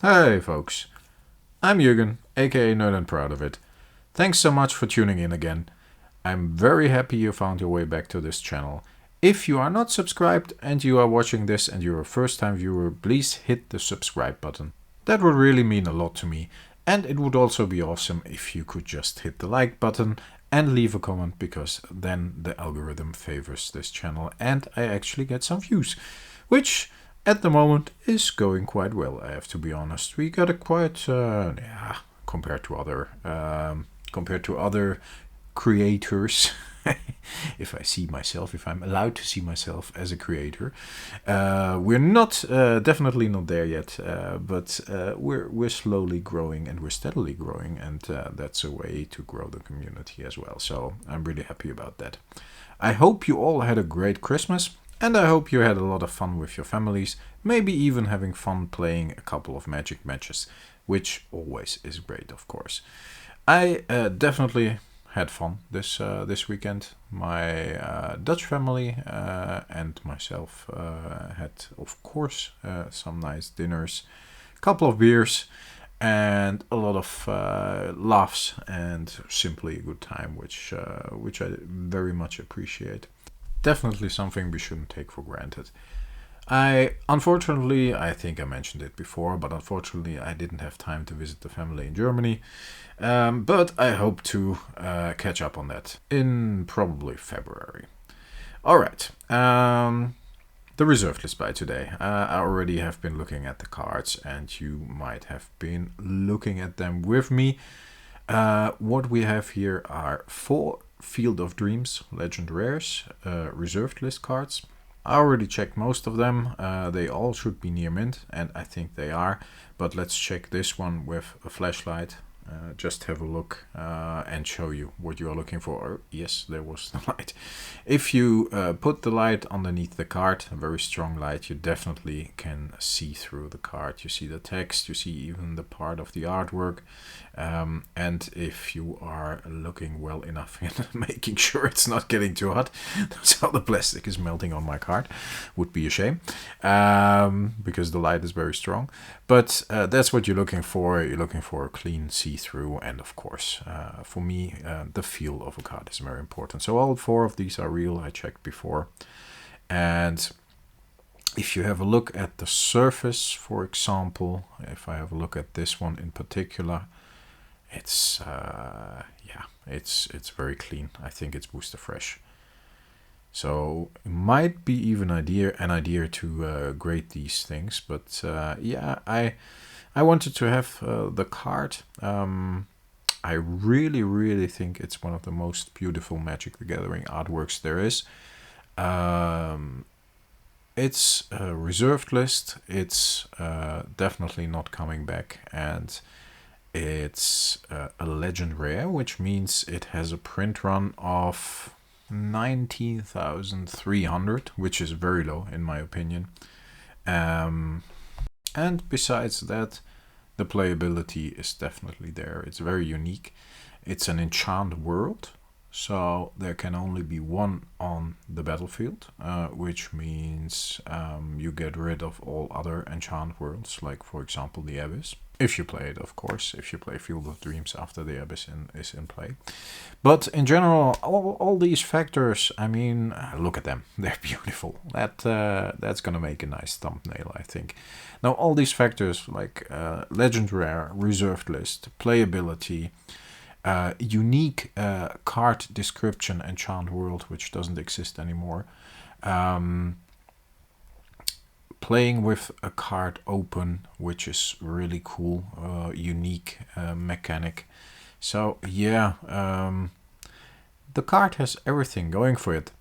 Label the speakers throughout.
Speaker 1: Hey folks, I'm Jürgen, aka Nerd and Proud of It. Thanks so much for tuning in again. I'm very happy you found your way back to this channel. If you are not subscribed and you are watching this and you're a first time viewer, please hit the subscribe button. That would really mean a lot to me, and it would also be awesome if you could just hit the like button and leave a comment, because then the algorithm favors this channel and I actually get some views, which at the moment is going quite well, I have to be honest. We got a quite compared to other creators. If I see myself, if I'm allowed to see myself as a creator, we're not definitely not there yet, but we're slowly growing and we're steadily growing, and that's a way to grow the community as well. So I'm really happy about that. I hope you all had a great Christmas, and I hope you had a lot of fun with your families, maybe even having fun playing a couple of Magic matches, which always is great, of course. I definitely had fun this weekend. My Dutch family and myself had, of course, some nice dinners, a couple of beers, and a lot of laughs, and simply a good time, which I very much appreciate. Definitely something we shouldn't take for granted. Unfortunately, I think I mentioned it before, but unfortunately I didn't have time to visit the family in Germany. But I hope to catch up on that in probably February. Alright, the reserved list by today. I already have been looking at the cards, and you might have been looking at them with me. What we have here are 4 Field of Dreams Legend Rares reserved list cards. I already checked most of them. They all should be near mint, and I think they are. But let's check this one with a flashlight. Just have a look and show you what you are looking for. Yes, there was the light. If you put the light underneath the card, a very strong light, you definitely can see through the card. You see the text, you see even the part of the artwork. And if you are looking well enough in making sure it's not getting too hot, so the plastic is melting on my card, would be a shame, because the light is very strong. But that's what you're looking for. You're looking for a clean see-through, and of course, for me, the feel of a card is very important. So all 4 of these are real. I checked before, and if you have a look at the surface, for example, if I have a look at this one in particular, it's it's very clean. I think it's booster fresh. So it might be even an idea to grade these things, but yeah, I wanted to have the card. I really think it's one of the most beautiful Magic the Gathering artworks there is. It's a reserved list. It's definitely not coming back, and it's a legend rare, which means it has a print run of 19,300, which is very low in my opinion. And besides that, the playability is definitely there. It's very unique. It's an enchant world, so there can only be one on the battlefield, which means you get rid of all other enchant worlds, like for example the Abyss. If you play it, of course, if you play Field of Dreams after the Abyss is in play. But in general, all these factors, I mean, look at them. They're beautiful. That's going to make a nice thumbnail, I think. Now, all these factors like Legend Rare, Reserved List, playability, unique card description, Enchant World, which doesn't exist anymore. Playing with a card open, which is really cool, unique mechanic. So yeah, the card has everything going for it.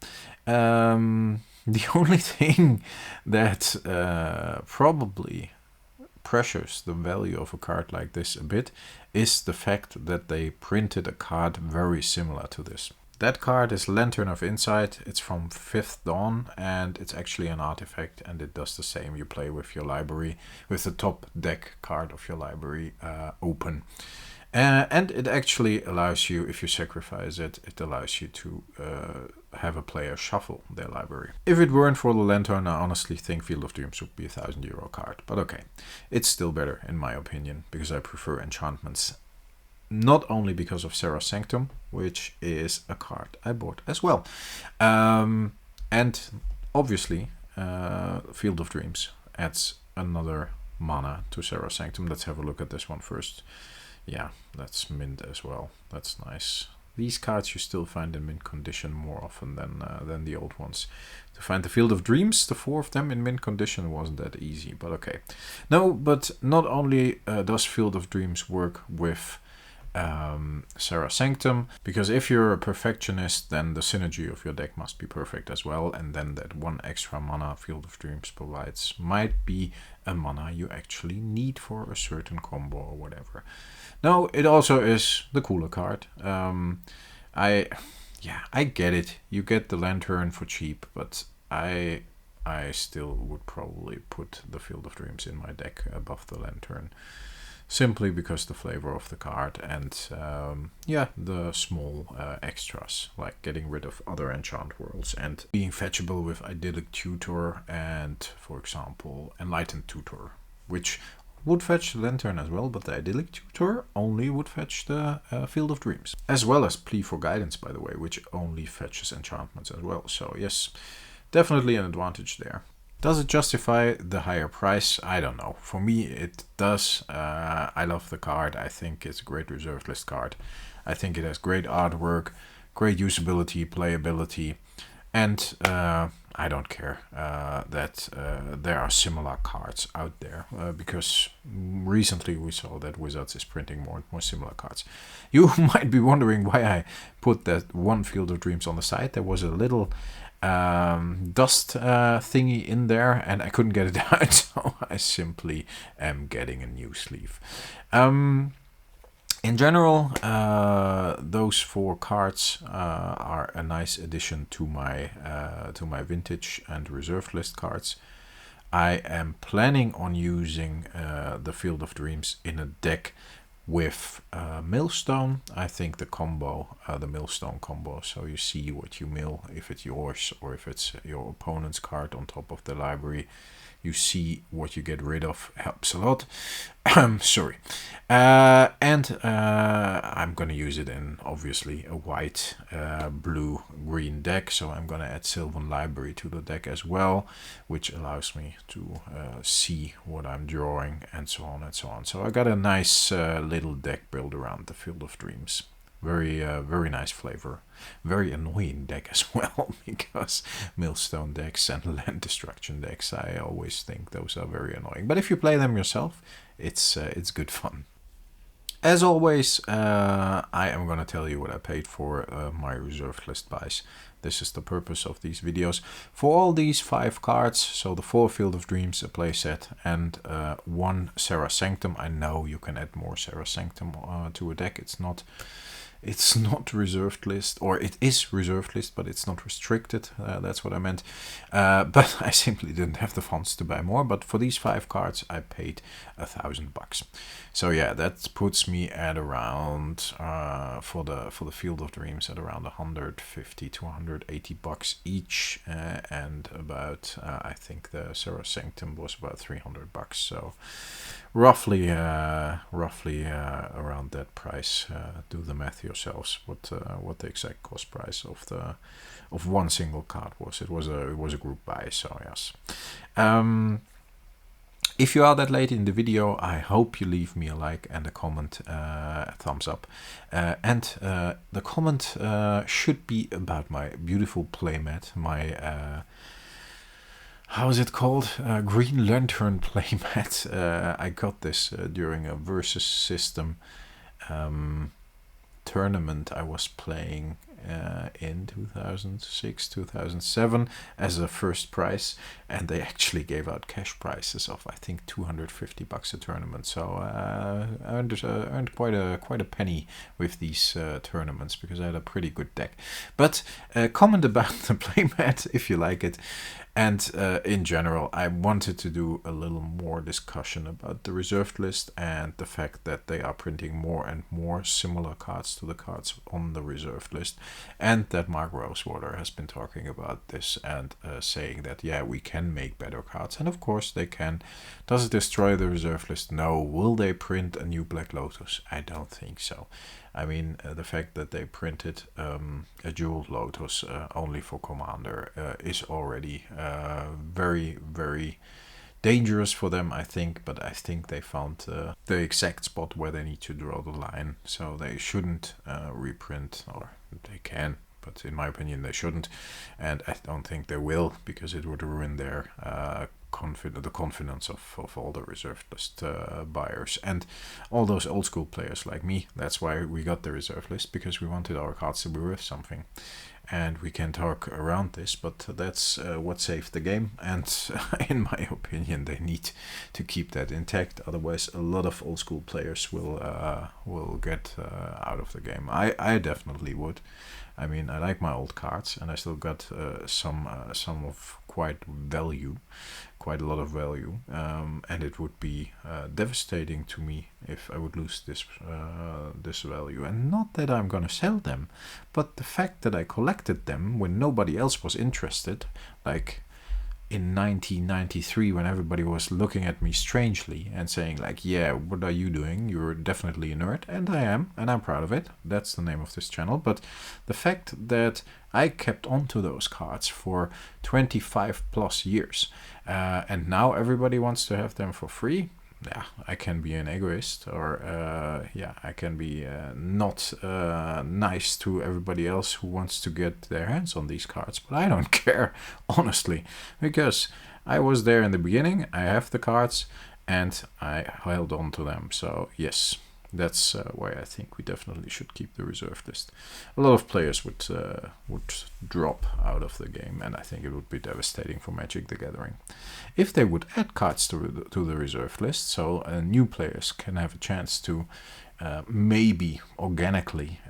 Speaker 1: The only thing that probably pressures the value of a card like this a bit is the fact that they printed a card very similar to this. That card is Lantern of Insight. It's from 5th Dawn, and it's actually an artifact, and it does the same. You play with your library, with the top deck card of your library open. And it actually allows you, if you sacrifice it, it allows you to have a player shuffle their library. If it weren't for the Lantern, I honestly think Field of Dreams would be a €1,000 card. But okay, it's still better in my opinion, because I prefer enchantments. Not only because of Serra's Sanctum, which is a card I bought as well. And obviously, Field of Dreams adds another mana to Serra's Sanctum. Let's have a look at this one first. Yeah, that's mint as well. That's nice. These cards you still find in mint condition more often than the old ones. To find the Field of Dreams, the 4 of them in mint condition wasn't that easy, but okay. No, but not only does Field of Dreams work with Serra's Sanctum, because if you're a perfectionist, then the synergy of your deck must be perfect as well, and then that 1 extra mana Field of Dreams provides might be a mana you actually need for a certain combo or whatever. No, it also is the cooler card. I get it. You get the Lantern for cheap, but I still would probably put the Field of Dreams in my deck above the Lantern. Simply because the flavor of the card and the small extras, like getting rid of other enchant worlds and being fetchable with Idyllic Tutor and, for example, Enlightened Tutor, which would fetch the Lantern as well, but the Idyllic Tutor only would fetch the Field of Dreams. As well as Plea for Guidance, by the way, which only fetches enchantments as well. So yes, definitely an advantage there. Does it justify the higher price? I don't know. For me, it does. I love the card. I think it's a great reserved list card. I think it has great artwork, great usability, playability, and I don't care that there are similar cards out there because recently we saw that Wizards is printing more and more similar cards. You might be wondering why I put that 1 Field of Dreams on the side. There was a little dust thingy in there and I couldn't get it out, so I simply am getting a new sleeve. In general, those 4 cards are a nice addition to my vintage and reserved list cards. I am planning on using the Field of Dreams in a deck with Millstone. I think the combo, the Millstone combo, so you see what you mill, if it's yours or if it's your opponent's card on top of the library. You see what you get rid of, helps a lot. Sorry. And I'm going to use it in, obviously, a white, blue, green deck. So I'm going to add Sylvan Library to the deck as well, which allows me to see what I'm drawing and so on and so on. So I got a nice little deck built around the Field of Dreams. Very nice flavor. Very annoying deck as well, because Millstone decks and land destruction decks, I always think those are very annoying. But if you play them yourself, it's good fun. As always, I am going to tell you what I paid for my reserved list buys. This is the purpose of these videos. For all these 5 cards, so the 4 Field of Dreams, a playset, and 1 Serra's Sanctum. I know you can add more Serra's Sanctum to a deck. It's not reserved list, or it is reserved list, but it's not restricted. That's what I meant. But I simply didn't have the funds to buy more. But for these 5 cards, I paid $1,000. So yeah, that puts me at around for the Field of Dreams at around 150 to 180 bucks each, and about I think the Serra's Sanctum was about 300 bucks. So roughly around that price. Do the math yourselves. What the exact cost price of one single card was. It was a group buy. So yes. If you are that late in the video, I hope you leave me a like and a comment, a thumbs up. And the comment should be about my beautiful playmat, my how is it called? Green Lantern playmat. I got this during a versus system tournament I was playing in 2006, 2007 as a first prize, and they actually gave out cash prizes of I think 250 bucks a tournament. So I earned quite a penny with these tournaments because I had a pretty good deck. But comment about the playmat if you like it. And in general, I wanted to do a little more discussion about the reserved list and the fact that they are printing more and more similar cards to the cards on the reserved list, and that Mark Rosewater has been talking about this and saying that, yeah, we can make better cards, and of course they can. Does it destroy the reserved list? No. Will they print a new Black Lotus? I don't think so. I mean, the fact that they printed a Jeweled Lotus only for Commander is already very, very dangerous for them, I think. But I think they found the exact spot where they need to draw the line. So they shouldn't reprint, or they can, but in my opinion they shouldn't. And I don't think they will, because it would ruin their the confidence of all the reserved list buyers and all those old school players like me. That's why we got the reserve list, because we wanted our cards to be worth something. And we can talk around this, but that's what saved the game. And in my opinion, they need to keep that intact. Otherwise, a lot of old school players will get out of the game. I definitely would. I mean, I like my old cards, and I still got some of quite a lot of value, and it would be devastating to me if I would lose this value. And not that I'm gonna sell them, but the fact that I collected them when nobody else was interested, like in 1993, when everybody was looking at me strangely and saying like, yeah, what are you doing? You're definitely a nerd. And I am, and I'm proud of it. That's the name of this channel. But the fact that I kept on to those cards for 25 plus years, and now everybody wants to have them for free. Yeah, I can be an egoist, or yeah, I can be not nice to everybody else who wants to get their hands on these cards, but I don't care, honestly, because I was there in the beginning, I have the cards, and I held on to them. So yes, that's why I think we definitely should keep the reserve list. A lot of players would drop out of the game, and I think it would be devastating for Magic the Gathering. If they would add cards to the reserve list, so new players can have a chance to maybe organically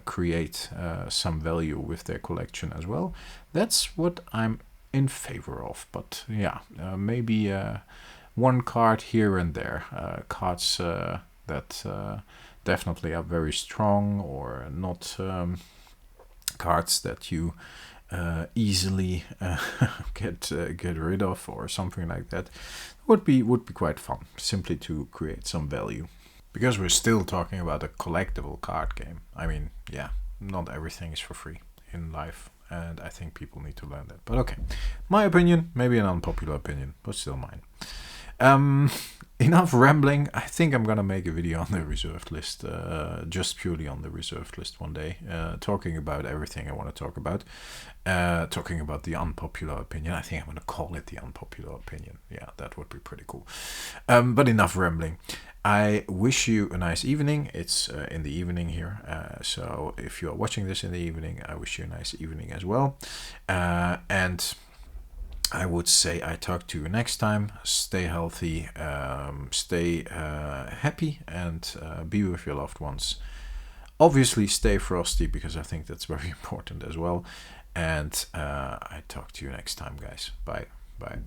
Speaker 1: create some value with their collection as well, that's what I'm in favor of. But yeah, maybe one card here and there, cards that definitely are very strong, or not cards that you easily get rid of, or something like that, would be quite fun, simply to create some value. Because we're still talking about a collectible card game. I mean, yeah, not everything is for free in life, and I think people need to learn that. But okay, my opinion, maybe an unpopular opinion, but still mine. Enough rambling. I think I'm gonna make a video on the reserved list, just purely on the reserved list one day, talking about everything I want to talk about, talking about the unpopular opinion. I think I'm gonna call it the unpopular opinion. Yeah, that would be pretty cool. But enough rambling. I wish you a nice evening. It's in the evening here, so if you are watching this in the evening, I wish you a nice evening as well. And I would say I talk to you next time. Stay healthy, stay happy, and be with your loved ones. Obviously, stay frosty, because I think that's very important as well. And I talk to you next time, guys. Bye. Bye.